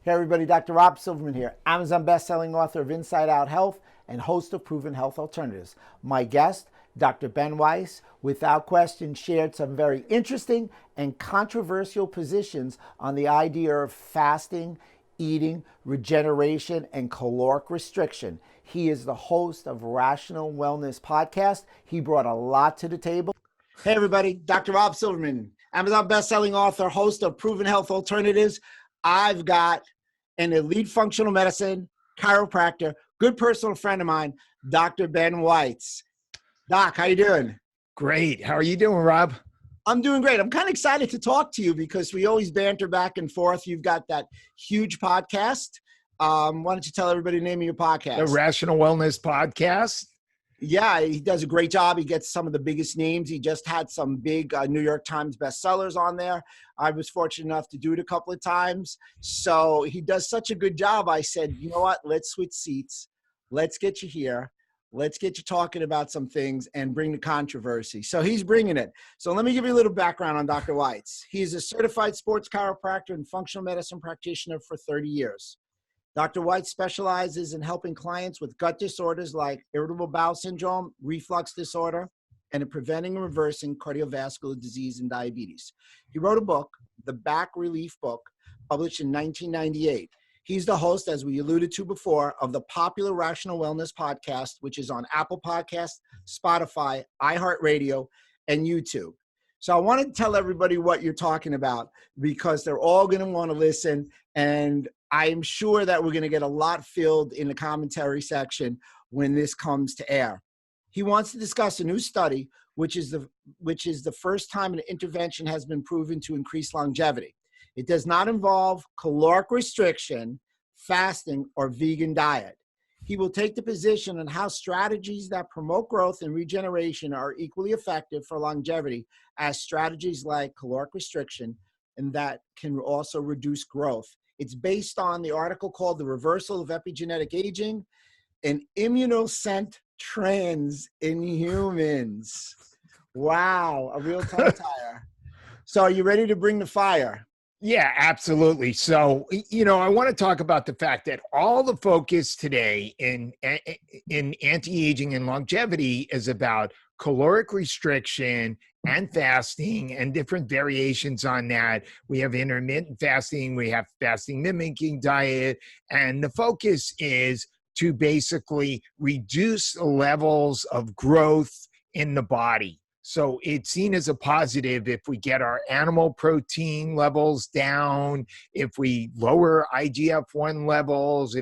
Hey everybody, Dr. Silverman here, Amazon best-selling author of Inside Out Health and host of Proven Health Alternatives. My guest, Dr. Ben Weitz, without question shared some very interesting and controversial positions on the idea of fasting, eating, regeneration, and caloric restriction. He is the host of Rational Wellness Podcast. He brought a lot to the table. Hey everybody, Dr. Rob Silverman, Amazon best-selling author, host of Proven Health Alternatives. I've got an elite functional medicine chiropractor, good personal friend of mine, Dr. Ben Weitz. Doc, how you doing? Great. How are you doing, Rob? I'm doing great. I'm kind of excited to talk to you because we always banter back and forth. You've got that huge podcast. Why don't you tell everybody the name of your podcast? The Rational Wellness Podcast. Yeah, he does a great job. He gets some of the biggest names. He just had some big New York Times bestsellers on there. I was fortunate enough to do it a couple of times. So he does such a good job. I said, you know what? Let's switch seats. Let's get you here. Let's get you talking about some things and bring the controversy. So he's bringing it. So let me give you a little background on Dr. Weitz. He's a certified sports chiropractor and functional medicine practitioner for 30 years. Dr. Weitz specializes in helping clients with gut disorders like irritable bowel syndrome, reflux disorder, and in preventing and reversing cardiovascular disease and diabetes. He wrote a book, The Back Relief Book, published in 1998. He's the host, as we alluded to before, of the popular Rational Wellness Podcast, which is on Apple Podcasts, Spotify, iHeart Radio, and YouTube. So I wanted to tell everybody what you're talking about because they're all going to want to listen, and I'm sure that we're going to get a lot filled in the commentary section when this comes to air. He wants to discuss a new study, which is the first time an intervention has been proven to increase longevity. It does not involve caloric restriction, fasting, or vegan diet. He will take the position on how strategies that promote growth and regeneration are equally effective for longevity as strategies like caloric restriction, and that can also reduce growth. It's based on the article called The Reversal of Epigenetic Aging and Immunoscent Trends in Humans. Wow, a real tongue tire. So are you ready to bring the fire? Yeah, absolutely. So, I want to talk about the fact that all the focus today in anti-aging and longevity is about caloric restriction and fasting and different variations on that. We have intermittent fasting, we have fasting mimicking diet, and the focus is to basically reduce the levels of growth in the body. So it's seen as a positive if we get our animal protein levels down, if we lower IGF-1 levels,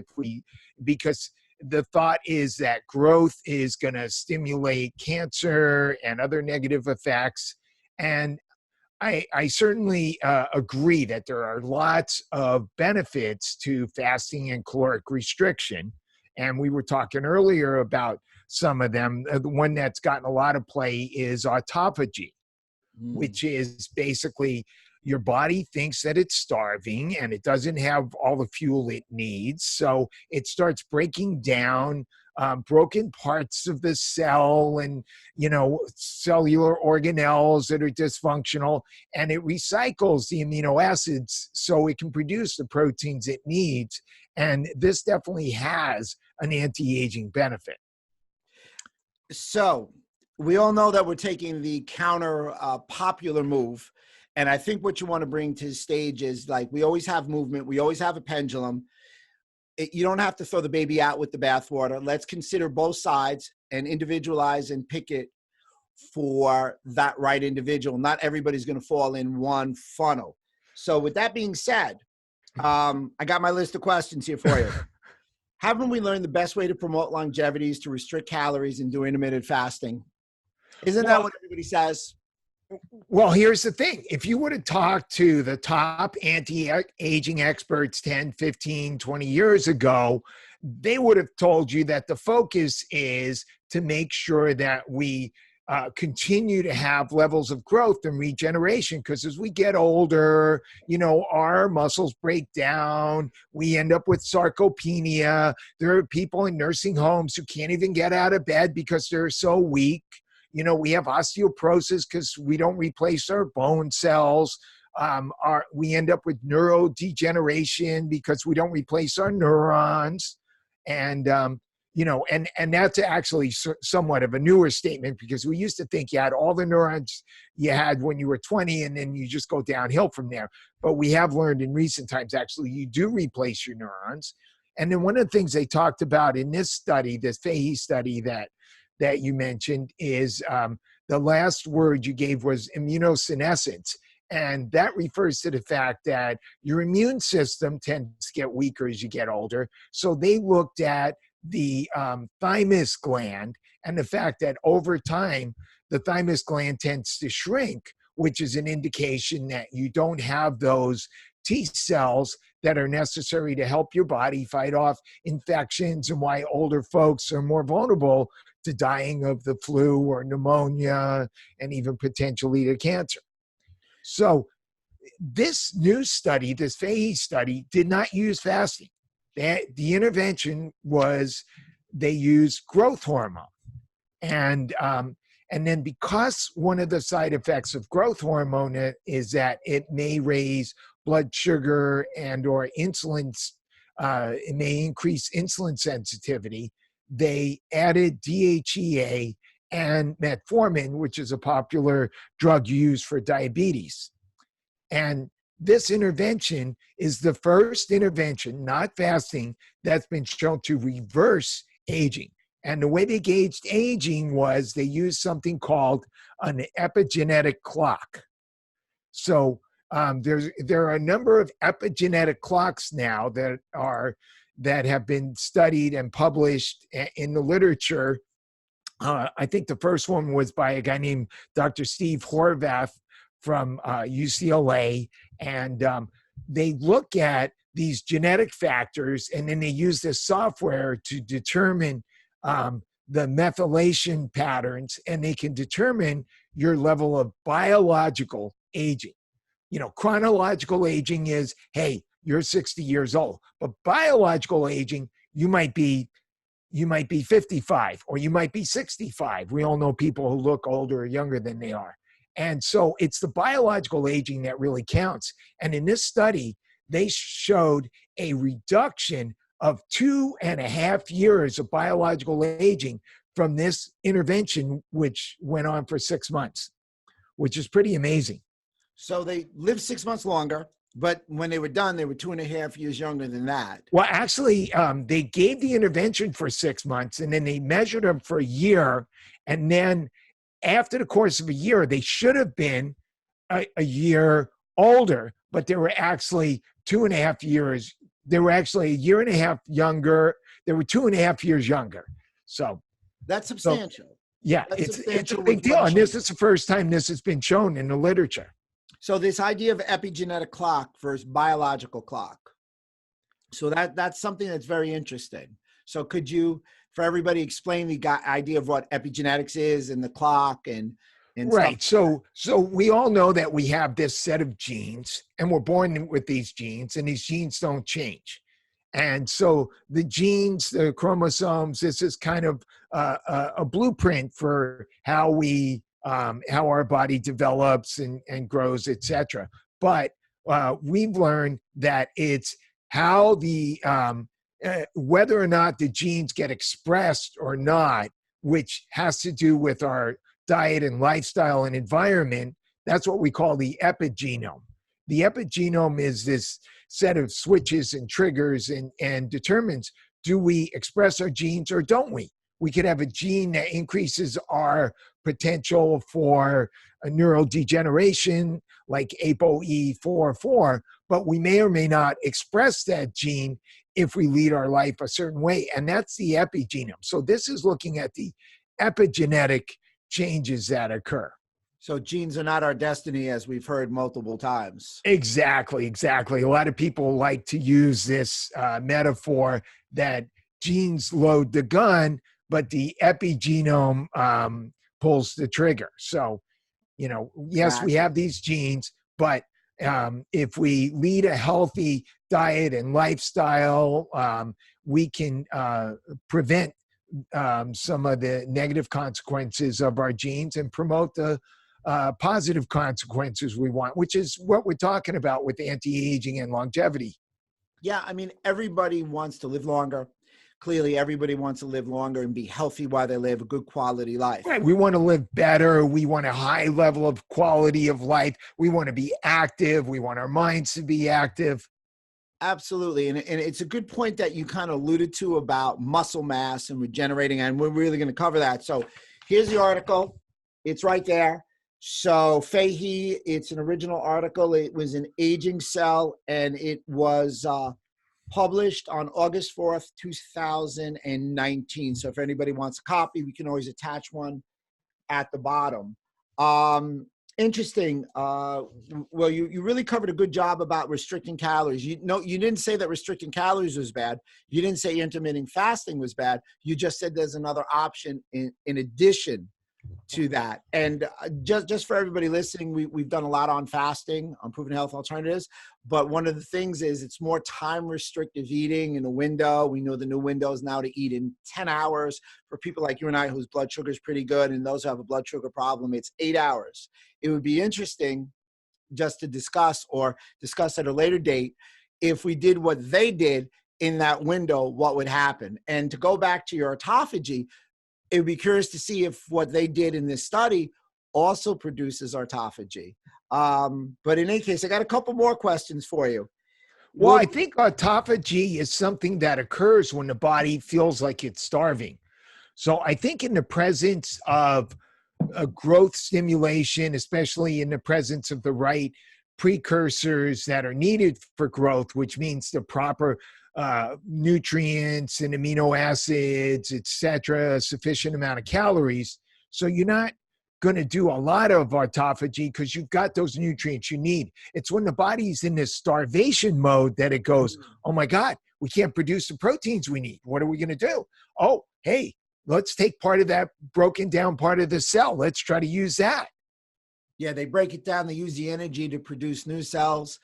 because the thought is that growth is going to stimulate cancer and other negative effects. And I certainly agree that there are lots of benefits to fasting and caloric restriction. And we were talking earlier about some of them. The one that's gotten a lot of play is autophagy, which is basically your body thinks that it's starving and it doesn't have all the fuel it needs. So it starts breaking down broken parts of the cell and, cellular organelles that are dysfunctional, and it recycles the amino acids so it can produce the proteins it needs. And this definitely has an anti-aging benefit. So we all know that we're taking the counter popular move. And I think what you want to bring to the stage is, like, we always have movement. We always have a pendulum. You don't have to throw the baby out with the bathwater. Let's consider both sides and individualize and pick it for that right individual. Not everybody's going to fall in one funnel. So with that being said, I got my list of questions here for you. Haven't we learned the best way to promote longevity is to restrict calories and do intermittent fasting? Isn't that what everybody says? Well, here's the thing. If you would have talked to the top anti-aging experts 10, 15, 20 years ago, they would have told you that the focus is to make sure that we continue to have levels of growth and regeneration, because as we get older, our muscles break down. We end up with sarcopenia. There are people in nursing homes who can't even get out of bed because they're so weak. We have osteoporosis because we don't replace our bone cells. we end up with neurodegeneration because we don't replace our neurons. And, and that's actually somewhat of a newer statement, because we used to think you had all the neurons you had when you were 20 and then you just go downhill from there. But we have learned in recent times, actually, you do replace your neurons. And then one of the things they talked about in this study, this Fahey study that you mentioned, is the last word you gave was immunosenescence. And that refers to the fact that your immune system tends to get weaker as you get older. So they looked at the thymus gland and the fact that over time, the thymus gland tends to shrink, which is an indication that you don't have those T cells that are necessary to help your body fight off infections, and why older folks are more vulnerable to dying of the flu or pneumonia and even potentially to cancer. So this new study, this Fahey study, did not use fasting. The intervention was they used growth hormone. And then because one of the side effects of growth hormone is that it may raise blood sugar and or insulin, it may increase insulin sensitivity, they added DHEA and metformin, which is a popular drug used for diabetes. And this intervention is the first intervention, not fasting, that's been shown to reverse aging. And the way they gauged aging was they used something called an epigenetic clock. So there are a number of epigenetic clocks now that have been studied and published in the literature. I think the first one was by a guy named Dr. Steve Horvath from UCLA. And they look at these genetic factors, and then they use this software to determine the methylation patterns, and they can determine your level of biological aging. Chronological aging is, hey, you're 60 years old, but biological aging, you might be 55 or you might be 65. We all know people who look older or younger than they are. And so it's the biological aging that really counts. And in this study, they showed a reduction of 2.5 years of biological aging from this intervention, which went on for 6 months, which is pretty amazing. So they lived 6 months longer, but when they were done, they were 2.5 years younger than that. Well, actually, they gave the intervention for 6 months, and then they measured them for a year. And then after the course of a year, they should have been a year older, but they were actually 2.5 years. They were actually a year and a half younger. They were 2.5 years younger. So that's substantial. Yeah, it's a big deal. And this is the first time this has been shown in the literature. So this idea of epigenetic clock versus biological clock. So that's something that's very interesting. So could you, for everybody, explain the idea of what epigenetics is and the clock and right. Stuff? So we all know that we have this set of genes, and we're born with these genes, and these genes don't change. And so the genes, the chromosomes, this is kind of a blueprint for how our body develops and grows, etc. But we've learned that it's how whether or not the genes get expressed or not, which has to do with our diet and lifestyle and environment. That's what we call the epigenome. The epigenome is this set of switches and triggers and determines, do we express our genes or don't we? We could have a gene that increases our potential for a neurodegeneration like ApoE44, but we may or may not express that gene if we lead our life a certain way. And that's the epigenome. So this is looking at the epigenetic changes that occur. So genes are not our destiny, as we've heard multiple times. Exactly. A lot of people like to use this metaphor that genes load the gun, but the epigenome pulls the trigger. So, yes, we have these genes, but if we lead a healthy diet and lifestyle, we can prevent some of the negative consequences of our genes and promote positive consequences we want, which is what we're talking about with anti-aging and longevity. Yeah, I mean, everybody wants to live longer. Clearly, everybody wants to live longer and be healthy while they live a good quality life. Right. We want to live better. We want a high level of quality of life. We want to be active. We want our minds to be active. Absolutely. And it's a good point that you kind of alluded to about muscle mass and regenerating, and we're really going to cover that. So here's the article. It's right there. So Fahey, it's an original article. It was in Aging Cell, and it was published on August 4th, 2019. So if anybody wants a copy, we can always attach one at the bottom. Interesting. Well, you really covered a good job about restricting calories. You didn't say that restricting calories was bad. You didn't say intermittent fasting was bad. You just said there's another option in addition to that. And just for everybody listening, we've done a lot on fasting, on proven health alternatives. But one of the things is it's more time restrictive eating in a window. We know the new window is now to eat in 10 hours. For people like you and I, whose blood sugar is pretty good, and those who have a blood sugar problem, it's 8 hours. It would be interesting just to discuss at a later date, if we did what they did in that window, what would happen? And to go back to your autophagy, it would be curious to see if what they did in this study also produces autophagy. But in any case, I got a couple more questions for you. Well, I think autophagy is something that occurs when the body feels like it's starving. So I think in the presence of a growth stimulation, especially in the presence of the right precursors that are needed for growth, which means the proper nutrients and amino acids, etc., sufficient amount of calories. So you're not going to do a lot of autophagy because you've got those nutrients you need. It's when the body's in this starvation mode that it goes, oh my God, we can't produce the proteins we need. What are we going to do? Oh, hey, let's take part of that broken down part of the cell. Let's try to use that. Yeah, they break it down. They use the energy to produce new cells.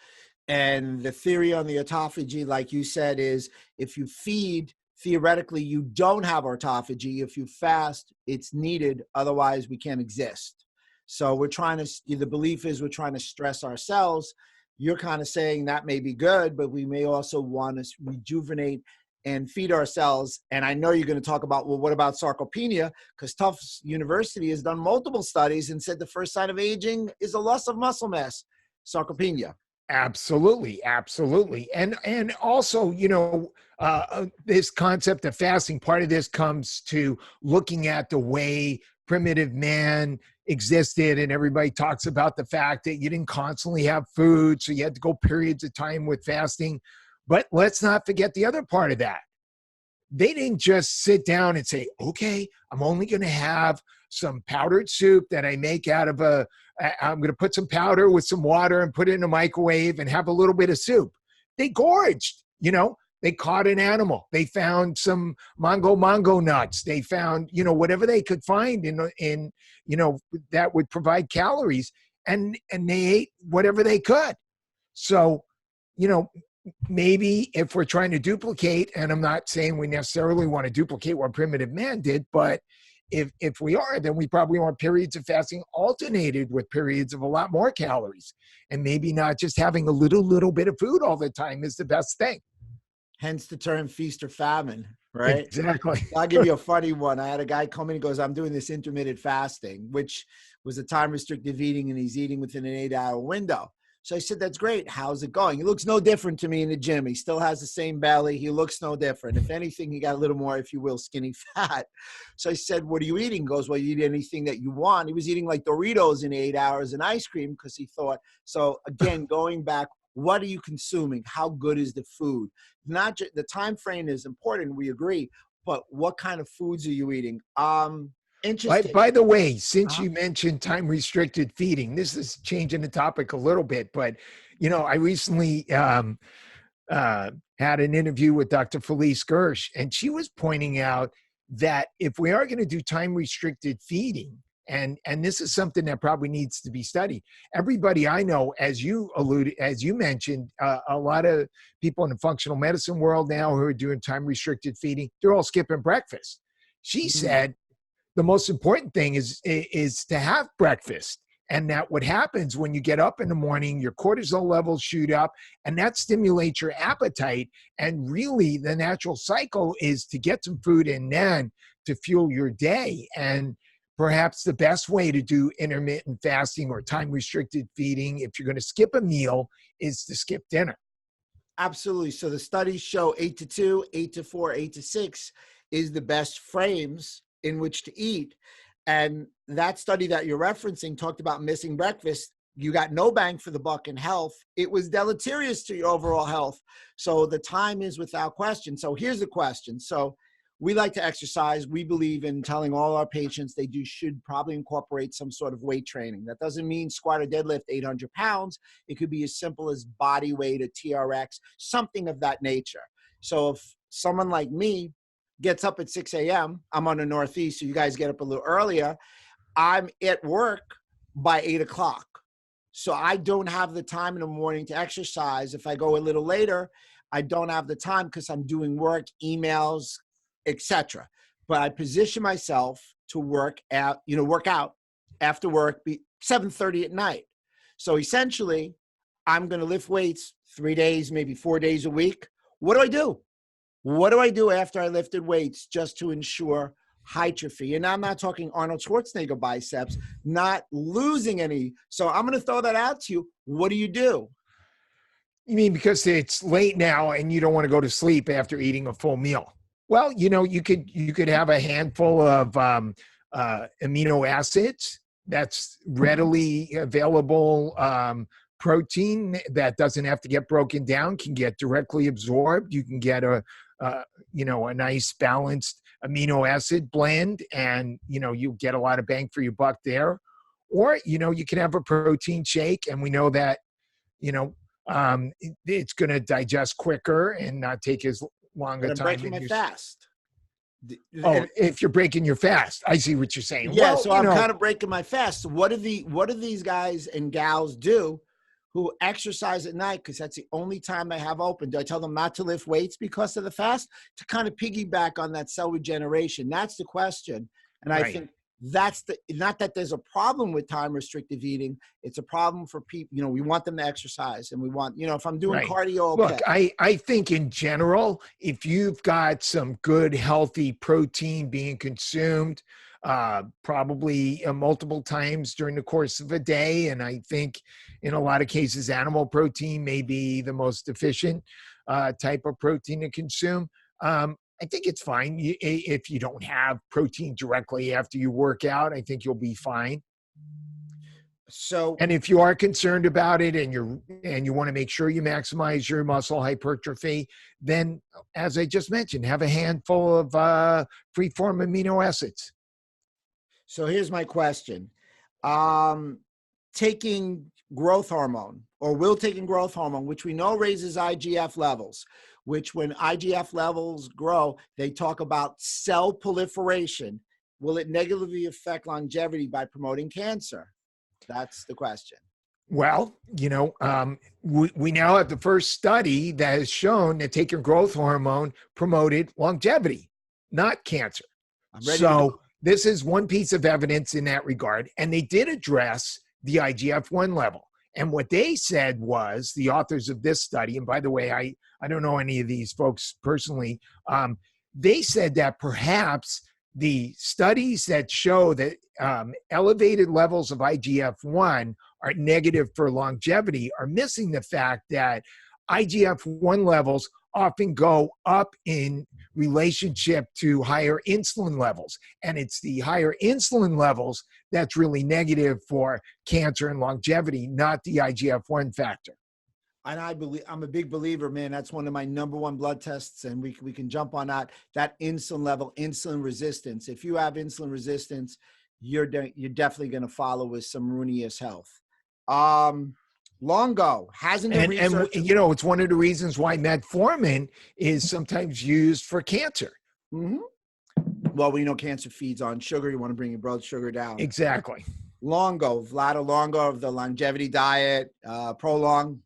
And the theory on the autophagy, like you said, is if you feed, theoretically, you don't have autophagy. If you fast, it's needed. Otherwise, we can't exist. So the belief is we're trying to stress our cells. You're kind of saying that may be good, but we may also want to rejuvenate and feed our cells. And I know you're going to talk about, well, what about sarcopenia? Because Tufts University has done multiple studies and said the first sign of aging is a loss of muscle mass, sarcopenia. Absolutely. Absolutely. And also, this concept of fasting, part of this comes to looking at the way primitive man existed. And everybody talks about the fact that you didn't constantly have food. So you had to go periods of time with fasting. But let's not forget the other part of that. They didn't just sit down and say, okay, I'm only going to have some powdered soup that I make out of I'm going to put some powder with some water and put it in a microwave and have a little bit of soup. They gorged, they caught an animal. They found some mango nuts. They found, whatever they could find in that would provide calories, and they ate whatever they could. So, maybe if we're trying to duplicate, and I'm not saying we necessarily want to duplicate what primitive man did, but if we are, then we probably want periods of fasting alternated with periods of a lot more calories, and maybe not just having a little bit of food all the time is the best thing. Hence the term feast or famine, right? Exactly. I'll give you a funny one. I had a guy come in and goes, I'm doing this intermittent fasting, which was a time restrictive eating, and he's eating within an 8-hour window. So I said, that's great. How's it going? He looks no different to me in the gym. He still has the same belly. He looks no different. If anything, he got a little more, if you will, skinny fat. So I said, what are you eating? He goes, well, you eat anything that you want. He was eating like Doritos in 8 hours and ice cream because he thought, so again, going back, what are you consuming? How good is the food? Not just the time frame is important. We agree, but what kind of foods are you eating? Interesting. By the way, since you mentioned time-restricted feeding, this is changing the topic a little bit, but, I recently had an interview with Dr. Felice Gersh, and she was pointing out that if we are going to do time-restricted feeding, and this is something that probably needs to be studied, everybody I know, as you mentioned, a lot of people in the functional medicine world now who are doing time-restricted feeding, they're all skipping breakfast. She said, the most important thing is to have breakfast And that what happens when you get up in the morning, your cortisol levels shoot up, and that stimulates your appetite. And really, the natural cycle is to get some food in then to fuel your day. And perhaps the best way to do intermittent fasting or time-restricted feeding, if you're going to skip a meal, is to skip dinner. Absolutely. So the studies show 8 to 2, 8 to 4, 8 to 6 is the best frames in which to eat. And that study that you're referencing talked about missing breakfast. You got no bang for the buck in health. It was deleterious to your overall health. So the time is without question. So here's the question. So we like to exercise. We believe in telling all our patients they should probably incorporate some sort of weight training. That doesn't mean squat or deadlift 800 pounds. It could be as simple as body weight, a TRX, something of that nature. So if someone like me gets up at 6 a.m., I'm on the Northeast, so you guys get up a little earlier. I'm at work by 8 o'clock. So I don't have the time in the morning to exercise. If I go a little later, I don't have the time because I'm doing work, emails, etc. But I position myself to work out after work, be 7:30 at night. So essentially, I'm going to lift weights 3 days, maybe 4 days a week. What do I do? What do I do after I lifted weights just to ensure hypertrophy? And I'm not talking Arnold Schwarzenegger biceps, not losing any. So I'm going to throw that out to you. What do you do? You mean because it's late now and you don't want to go to sleep after eating a full meal? Well, you could have a handful of amino acids. That's readily available protein that doesn't have to get broken down, can get directly absorbed. You can get a nice balanced amino acid blend, and you get a lot of bang for your buck there. Or you can have a protein shake, and we know that it's going to digest quicker and not take as long a time. Breaking my fast. Oh, if you're breaking your fast, I see what you're saying. Yeah, well, so I'm kind of breaking my fast. What do these guys and gals do who exercise at night? Because that's the only time they have open. Do I tell them not to lift weights because of the fast? To kind of piggyback on that cell regeneration. That's the question. And I think that's not that there's a problem with time restrictive eating. It's a problem for people. We want them to exercise, and we want, if I'm doing cardio. Okay. Look, I think in general, if you've got some good, healthy protein being consumed, probably multiple times during the course of a day. And I think in a lot of cases, animal protein may be the most efficient type of protein to consume. I think it's fine. If you don't have protein directly after you work out, I think you'll be fine. So, and if you are concerned about it and you want to make sure you maximize your muscle hypertrophy, then as I just mentioned, have a handful of free-form amino acids. So here's my question. Taking growth hormone, or will taking growth hormone, which we know raises IGF levels, which when IGF levels grow, they talk about cell proliferation. Will it negatively affect longevity by promoting cancer? That's the question. Well, we now have the first study that has shown that taking growth hormone promoted longevity, not cancer. So this is one piece of evidence in that regard. And they did address the IGF-1 level. And what they said was, the authors of this study, and by the way, I don't know any of these folks personally, they said that perhaps the studies that show that elevated levels of IGF-1 are negative for longevity are missing the fact that IGF-1 levels often go up in relationship to higher insulin levels. And it's the higher insulin levels that's really negative for cancer and longevity, not the IGF-1 factor. And I'm a big believer, man. That's one of my number one blood tests, and we can jump on that insulin level, insulin resistance. If you have insulin resistance, you're definitely going to follow with some ruinous health. Longo hasn't been researched. And it's one of the reasons why metformin is sometimes used for cancer. Mm-hmm. Well, we know cancer feeds on sugar. You want to bring your blood sugar down. Exactly. Longo, Vlada Longo of the longevity diet, Prolong,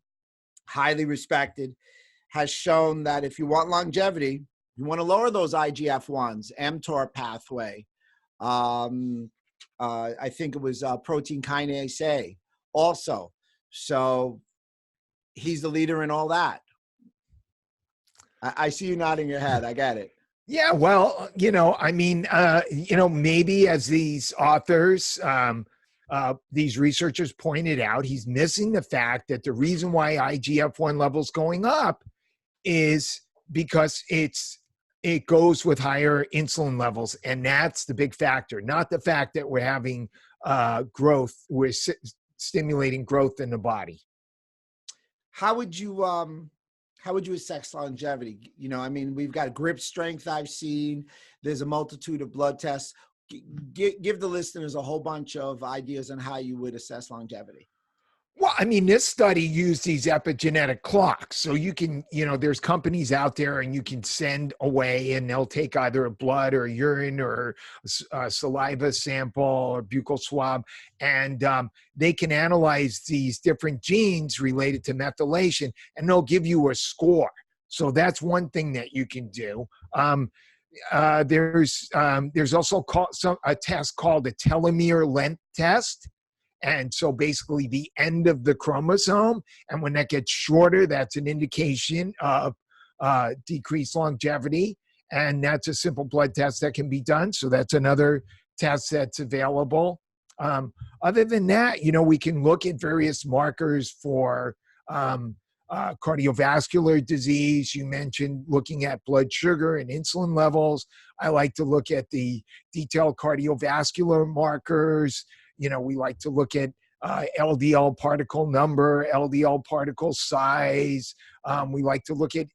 highly respected, has shown that if you want longevity, you want to lower those IGF-1s, mTOR pathway, I think it was protein kinase A also. So he's the leader in all that. I see you nodding your head. I get it. Yeah, well, I mean, maybe as these authors, these researchers pointed out, he's missing the fact that the reason why IGF-1 levels going up is because it goes with higher insulin levels, and that's the big factor, not the fact that we're having growth, we're stimulating growth in the body. How would you assess longevity? I mean, we've got grip strength I've seen. There's a multitude of blood tests. Give the listeners a whole bunch of ideas on how you would assess longevity. Well, I mean, this study used these epigenetic clocks. So you can, there's companies out there and you can send away and they'll take either a blood or urine or a saliva sample or buccal swab. And they can analyze these different genes related to methylation and they'll give you a score. So that's one thing that you can do. There's also a test called a telomere length test. And so basically the end of the chromosome, and when that gets shorter, that's an indication of decreased longevity. And that's a simple blood test that can be done. So that's another test that's available. Other than that, we can look at various markers for cardiovascular disease. You mentioned looking at blood sugar and insulin levels. I like to look at the detailed cardiovascular markers. We like to look at LDL particle number, LDL particle size. We like to look at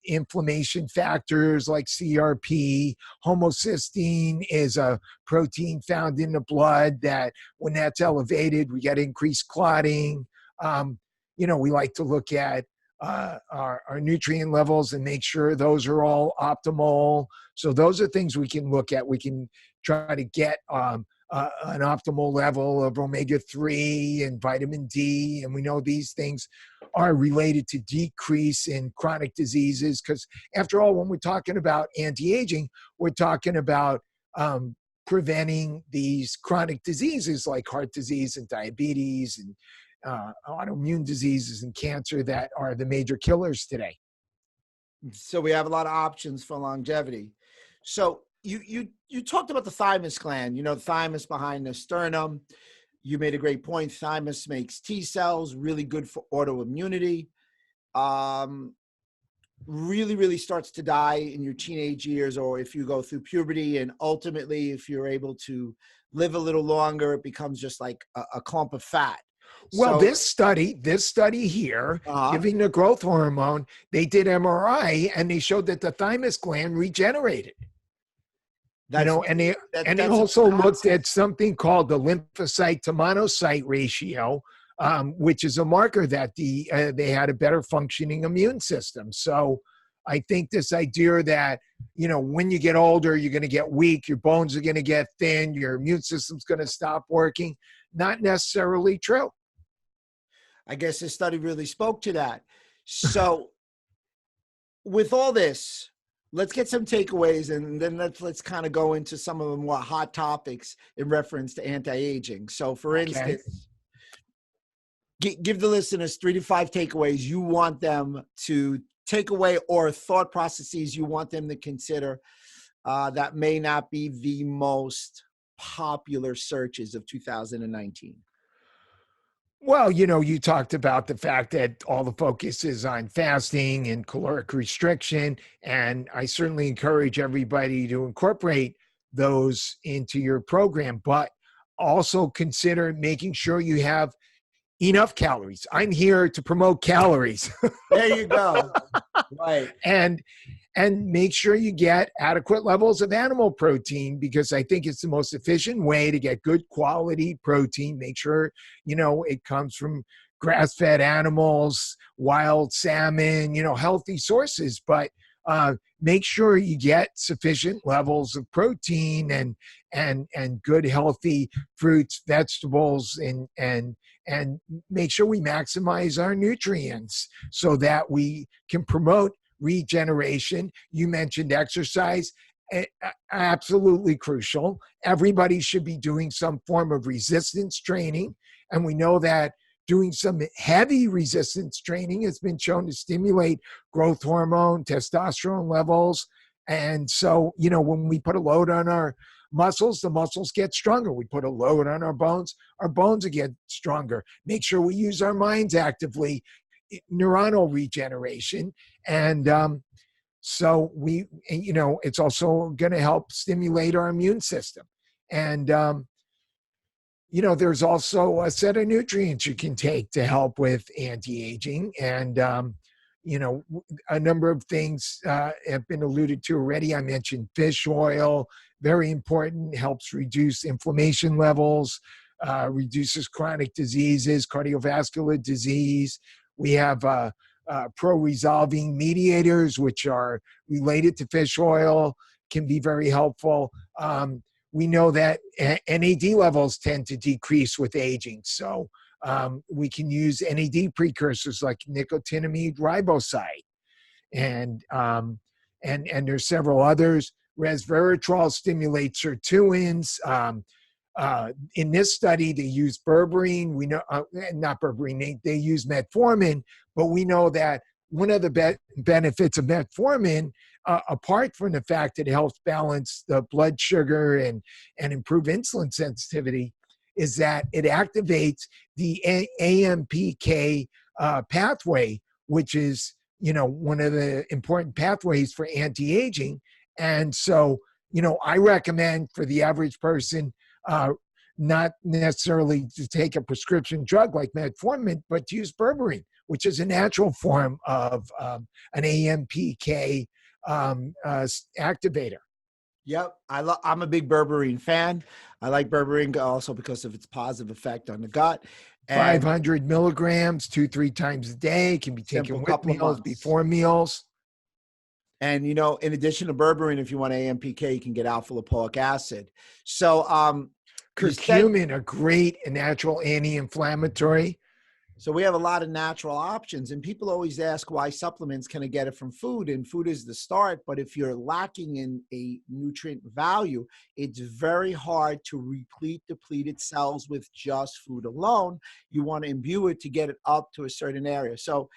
inflammation factors like CRP. Homocysteine is a protein found in the blood that when that's elevated, we get increased clotting. We like to look at our nutrient levels and make sure those are all optimal. So those are things we can look at. We can try to get an optimal level of omega-3 and vitamin D. And we know these things are related to decrease in chronic diseases. Because after all, when we're talking about anti-aging, we're talking about preventing these chronic diseases like heart disease and diabetes and autoimmune diseases and cancer that are the major killers today. So we have a lot of options for longevity. So you talked about the thymus gland, the thymus behind the sternum. You made a great point. Thymus makes T cells, really good for autoimmunity. Really, really starts to die in your teenage years, or if you go through puberty, and ultimately, if you're able to live a little longer, it becomes just like a clump of fat. Well, this study here, giving the growth hormone, they did MRI and they showed that the thymus gland regenerated. They also looked at something called the lymphocyte to monocyte ratio, which is a marker that they had a better functioning immune system. So I think this idea that, when you get older, you're going to get weak, your bones are going to get thin, your immune system's going to stop working, not necessarily true. I guess this study really spoke to that. So with all this, let's get some takeaways, and then let's kind of go into some of the more hot topics in reference to anti-aging. So for instance, give the listeners 3 to 5 takeaways you want them to take away, or thought processes you want them to consider that may not be the most popular searches of 2019. Well, you talked about the fact that all the focus is on fasting and caloric restriction, and I certainly encourage everybody to incorporate those into your program, but also consider making sure you have enough calories. I'm here to promote calories. There you go. Right. And make sure you get adequate levels of animal protein, because I think it's the most efficient way to get good quality protein. Make sure, it comes from grass-fed animals, wild salmon, healthy sources, but make sure you get sufficient levels of protein and good, healthy fruits, vegetables, and make sure we maximize our nutrients so that we can promote regeneration. You mentioned exercise. Absolutely crucial. Everybody should be doing some form of resistance training. And we know that doing some heavy resistance training has been shown to stimulate growth hormone, testosterone levels. And so, when we put a load on our muscles, the muscles get stronger. We put a load on our bones get stronger. Make sure we use our minds actively, neuronal regeneration. And so it's also going to help stimulate our immune system. And, there's also a set of nutrients you can take to help with anti-aging. And, a number of things have been alluded to already. I mentioned fish oil, very important, helps reduce inflammation levels, reduces chronic diseases, cardiovascular disease. We have pro-resolving mediators, which are related to fish oil, can be very helpful. We know that NAD levels tend to decrease with aging. So we can use NAD precursors like nicotinamide riboside. And there's several others. Resveratrol stimulates sirtuins. In this study, they use berberine. We know, not berberine, they use metformin, but we know that one of the benefits of metformin, apart from the fact that it helps balance the blood sugar and improve insulin sensitivity, is that it activates the AMPK pathway, which is, one of the important pathways for anti-aging. And so, I recommend for the average person, not necessarily to take a prescription drug like metformin, but to use berberine, which is a natural form of an AMPK activator. Yep, I'm a big berberine fan. I like berberine also because of its positive effect on the gut. And 500 milligrams, 2-3 times a day, can be taken with meals, before meals. And, in addition to berberine, if you want AMPK, you can get alpha lipoic acid. So, curcumin, a great natural anti-inflammatory. So we have a lot of natural options, and people always ask why supplements. Can I get it from food? And food is the start, but if you're lacking in a nutrient value, it's very hard to replete depleted cells with just food alone. You want to imbue it to get it up to a certain area. So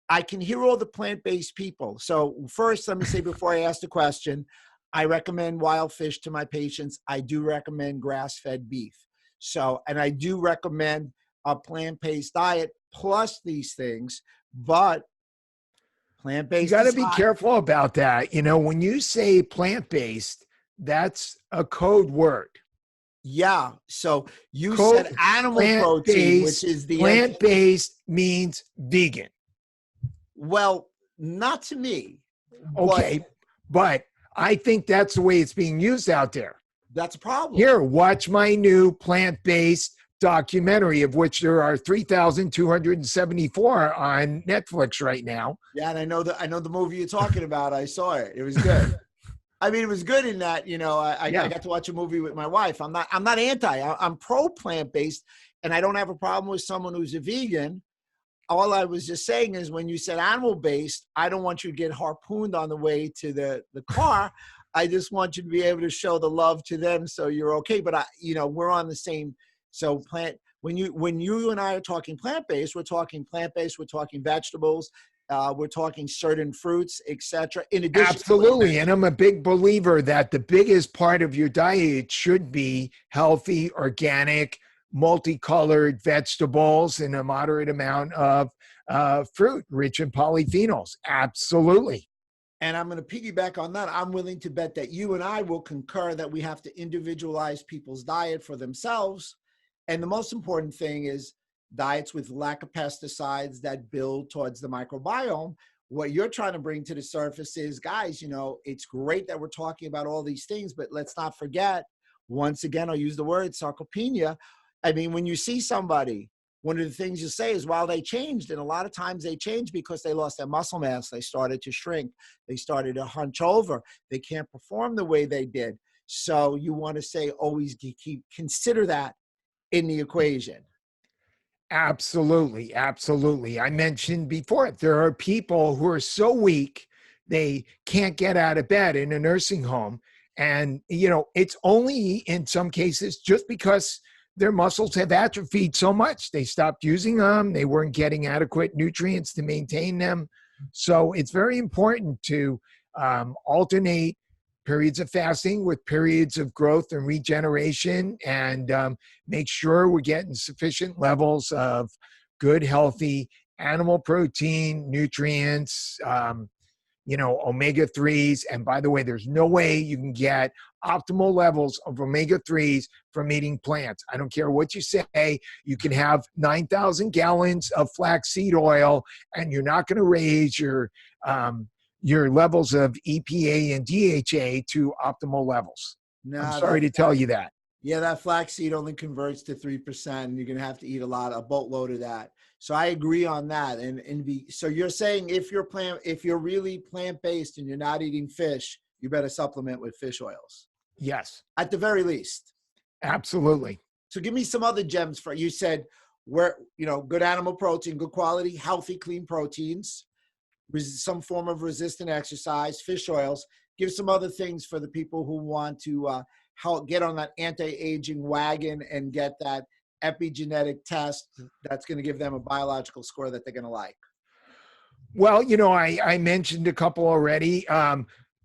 I can hear all the plant-based people. So first, let me say before I ask the question, I recommend wild fish to my patients. I do recommend grass-fed beef. So, and I do recommend a plant-based diet plus these things, but plant-based. You got to be careful about that. When you say plant-based, that's a code word. Yeah. So you said animal protein, which is the plant-based means vegan. Well, not to me. Okay, but I think that's the way it's being used out there. That's a problem. Here, watch my new plant-based documentary, of which there are 3,274 on Netflix right now. Yeah, and I know the movie you're talking about. I saw it. It was good. I mean, it was good in that, I got to watch a movie with my wife. I'm not anti. I'm pro plant-based, and I don't have a problem with someone who's a vegan. All I was just saying is when you said animal-based, I don't want you to get harpooned on the way to the car. I just want you to be able to show the love to them so you're okay. But we're on the same. So when you and I are talking plant-based, we're talking vegetables, we're talking certain fruits, etc. In addition, absolutely. And I'm a big believer that the biggest part of your diet should be healthy, organic, multicolored vegetables and a moderate amount of fruit rich in polyphenols. Absolutely. And I'm going to piggyback on that. I'm willing to bet that you and I will concur that we have to individualize people's diet for themselves. And the most important thing is diets with lack of pesticides that build towards the microbiome. What you're trying to bring to the surface is, guys, it's great that we're talking about all these things, but let's not forget, once again, I'll use the word sarcopenia. I mean, when you see somebody, one of the things you say is, well, they changed. And a lot of times they changed because they lost their muscle mass. They started to shrink. They started to hunch over. They can't perform the way they did. So you want to say, always consider that in the equation. Absolutely. Absolutely. I mentioned before, there are people who are so weak they can't get out of bed in a nursing home. And, you know, it's only in some cases just because their muscles have atrophied so much. They stopped using them. They weren't getting adequate nutrients to maintain them. So it's very important to alternate periods of fasting with periods of growth and regeneration, and make sure we're getting sufficient levels of good, healthy animal protein, nutrients, you know, omega-3s. And by the way, there's no way you can get optimal levels of omega-3s from eating plants. I don't care what you say. You can have 9,000 gallons of flaxseed oil, and you're not going to raise your levels of EPA and DHA to optimal levels. No, I'm sorry to tell you that. Yeah, that flaxseed only converts to 3%, and you're going to have to eat a boatload of that. So I agree on that. So you're saying if you're really plant-based and you're not eating fish, you better supplement with fish oils. Yes. At the very least. Absolutely. So give me some other gems you said good animal protein, good quality, healthy, clean proteins, some form of resistant exercise, fish oils. Give some other things for the people who want to help get on that anti-aging wagon and get that epigenetic test that's going to give them a biological score that they're going to like. Well, you know, I mentioned a couple already.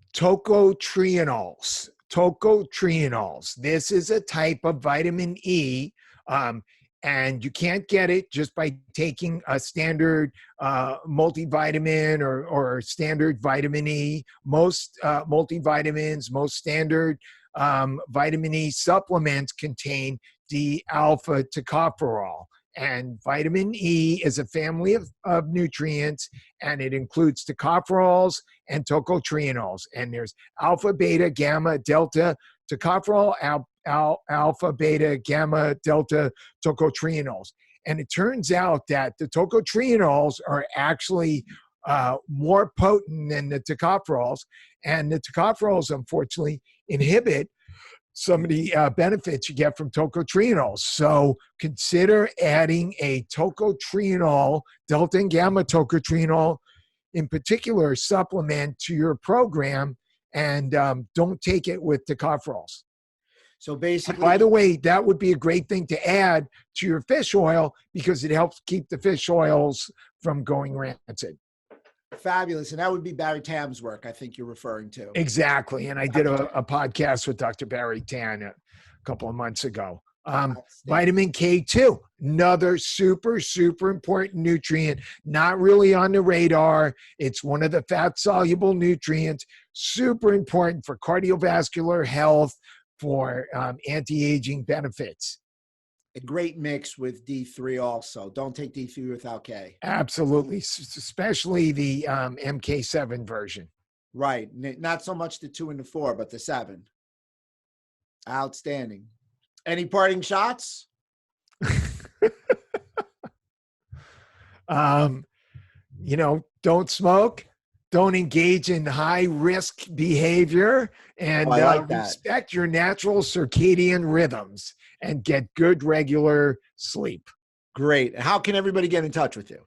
Tocotrienols. This is a type of vitamin E, and you can't get it just by taking a standard multivitamin or standard vitamin E. Most multivitamins, most standard vitamin E supplements contain D-alpha tocopherol. And vitamin E is a family of nutrients, and it includes tocopherols and tocotrienols. And there's alpha, beta, gamma, delta tocopherol, alpha, beta, gamma, delta tocotrienols. And it turns out that the tocotrienols are actually more potent than the tocopherols. And the tocopherols, unfortunately, inhibit some of the benefits you get from tocotrienols. So consider adding a tocotrienol, delta and gamma tocotrienol in particular supplement to your program, and don't take it with tocopherols. So basically, and by the way, that would be a great thing to add to your fish oil because it helps keep the fish oils from going rancid. Fabulous. And that would be Barry Tam's work, I think you're referring to. Exactly. And I did a podcast with Dr. Barry Tam a couple of months ago. Vitamin K2, another super, super important nutrient, not really on the radar. It's one of the fat-soluble nutrients, super important for cardiovascular health, for anti-aging benefits. A great mix with D3 also. Don't take D3 without K. Absolutely, especially the MK7 version. Right. Not so much the 2 and the 4, but the 7. Outstanding. Any parting shots? You know, don't smoke. Don't engage in high-risk behavior, and respect your natural circadian rhythms and get good regular sleep. Great. How can everybody get in touch with you?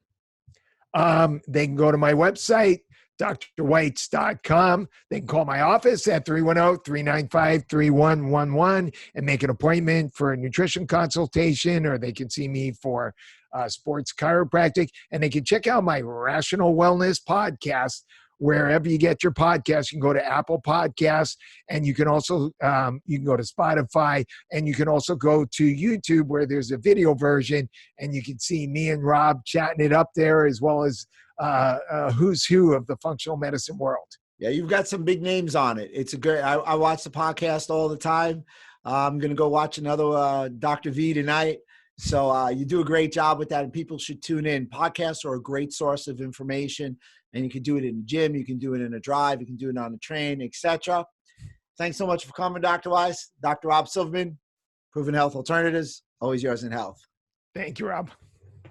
They can go to my website, drweitz.com. They can call my office at 310-395-3111 and make an appointment for a nutrition consultation, or they can see me for Sports Chiropractic. And they can check out my Rational Wellness podcast wherever you get your podcast. You can go to Apple Podcasts, and you can also you can go to Spotify, and you can also go to YouTube where there's a video version, and you can see me and Rob chatting it up there, as well as who's who of the functional medicine world. Yeah, you've got some big names on it. It's a great. I watch the podcast all the time. I'm going to go watch another Dr. V tonight. So you do a great job with that, and people should tune in. Podcasts are a great source of information, and you can do it in the gym, you can do it in a drive, you can do it on a train, etc. Thanks so much for coming, Dr. Weitz. Dr. Rob Silverman, Proven Health Alternatives, always yours in health. Thank you, Rob.